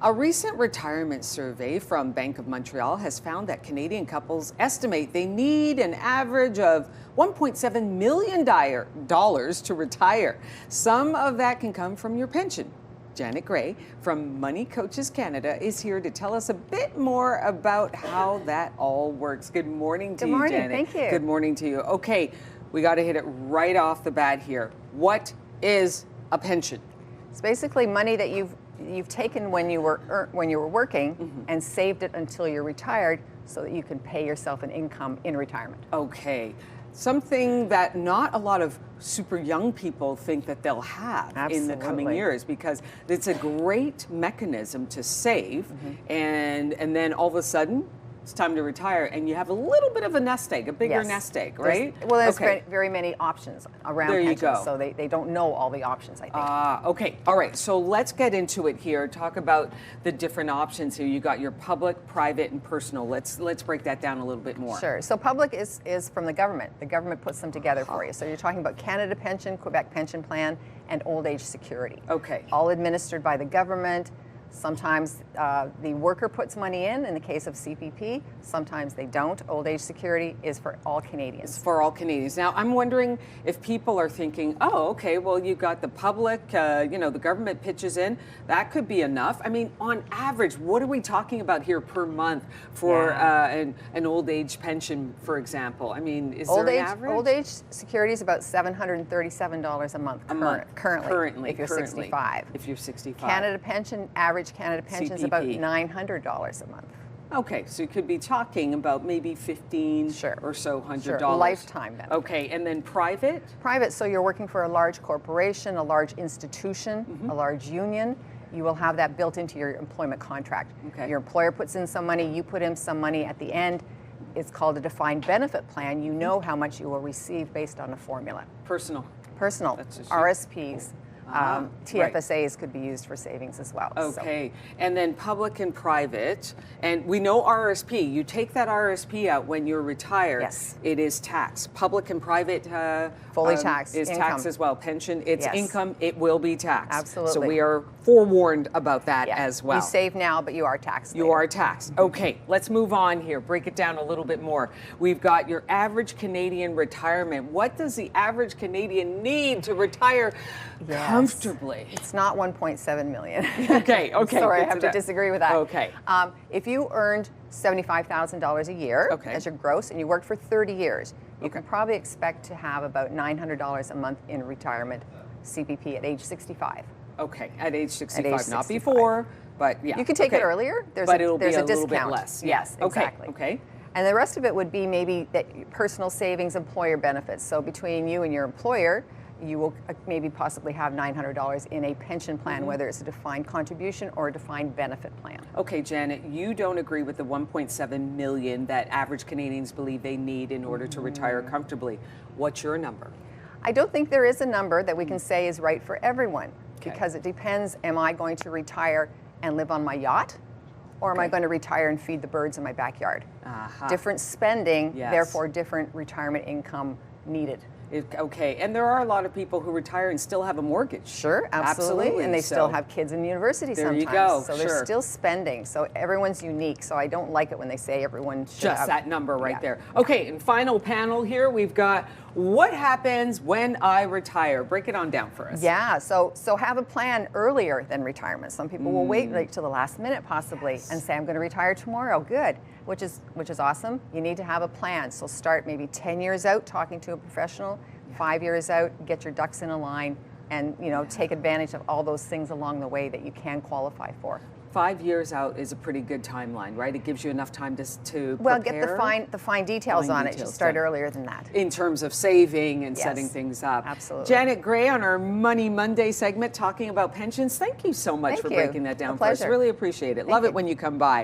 A recent retirement survey from Bank of Montreal has found that Canadian couples estimate they need an average of $1.7 million to retire. Some of that can come from your pension. Janet Gray from Money Coaches Canada is here to tell us a bit more about how that all works. Good morning to you, Janet. Thank you. Good morning to you. Okay, we got to hit it right off the bat here. What is a pension? It's basically money that you've taken when you were working and saved it until you're retired so that you can pay yourself an income in retirement. Okay. Something that not a lot of super young people think that they'll have in the coming years, because it's a great mechanism to save, and then all of a sudden it's time to retire and you have a little bit of a nest egg, a bigger nest egg, right? There's very many options around pensions, so they don't know all the options, I think. Okay, all right, so let's get into it here. Talk about the different options here. You got your public, private, and personal. Let's break that down a little bit more. Sure. So public is from the government. The government puts them together for you. So you're talking about Canada Pension, Quebec Pension Plan, and Old Age Security. Okay. All administered by the government. Sometimes the worker puts money in the case of CPP. Sometimes they don't. Old Age Security is for all Canadians. It's for all Canadians. Now, I'm wondering if people are thinking, oh, okay, well, you've got the public, the government pitches in. That could be enough. I mean, on average, what are we talking about here per month for an old age pension, for example? I mean, is there an average? Old Age Security is about $737 a month currently, if you're 65. If you're 65. Canada Pension, average Canada Pension is about $900 a month. Okay, so you could be talking about maybe $1,500 or so $100. Lifetime benefit. Okay, and then private? Private, so you're working for a large corporation, a large institution, a large union. You will have that built into your employment contract. Okay. Your employer puts in some money, you put in some money at the end. It's called a defined benefit plan. You know how much you will receive based on a formula. Personal. RRSPs. TFSAs could be used for savings as well. Okay, and then public and private, and we know RRSP, you take that RRSP out when you're retired. Yes. It is taxed. Public and private fully taxed is income. taxed as well. Pension, it's income, it will be taxed. Absolutely. So we are forewarned about that as well. You save now, but you are taxed later. You are taxed. Okay, let's move on here. Break it down a little bit more. We've got your average Canadian retirement. What does the average Canadian need to retire comfortably? It's not 1.7 million. Okay. Sorry, I have to disagree with that. Okay. If you earned $75,000 a year as your gross and you worked for 30 years, you can probably expect to have about $900 a month in retirement CPP at age 65. Okay, at age 65, not before, but yeah. You can take it earlier. It'll be a discount. Little bit less. Yes, exactly. Okay. And the rest of it would be maybe that personal savings, employer benefits. So between you and your employer, you will maybe possibly have $900 in a pension plan, whether it's a defined contribution or a defined benefit plan. Okay, Janet, you don't agree with the 1.7 million that average Canadians believe they need in order to retire comfortably. What's your number? I don't think there is a number that we can say is right for everyone, because it depends, am I going to retire and live on my yacht? Or am I going to retire and feed the birds in my backyard? Different spending, therefore different retirement income needed. Okay, and there are a lot of people who retire and still have a mortgage. Sure, absolutely. And they still have kids in university sometimes. There you go, so they're still spending. So everyone's unique. So I don't like it when they say everyone should just have that number right there. Okay, and final panel here, we've got what happens when I retire? Break it on down for us. Yeah, so have a plan earlier than retirement. Some people will wait till the last minute possibly and say, I'm going to retire tomorrow. Good, which is awesome. You need to have a plan. So start maybe 10 years out talking to a professional, 5 years out, get your ducks in a line, and take advantage of all those things along the way that you can qualify for. 5 years out is a pretty good timeline, right? It gives you enough time to well, prepare. get the fine details on it. You should start earlier than that. In terms of saving and setting things up. Absolutely. Janet Gray on our Money Monday segment talking about pensions. Thank you so much for breaking that down for us. Really appreciate it. Love it when you come by.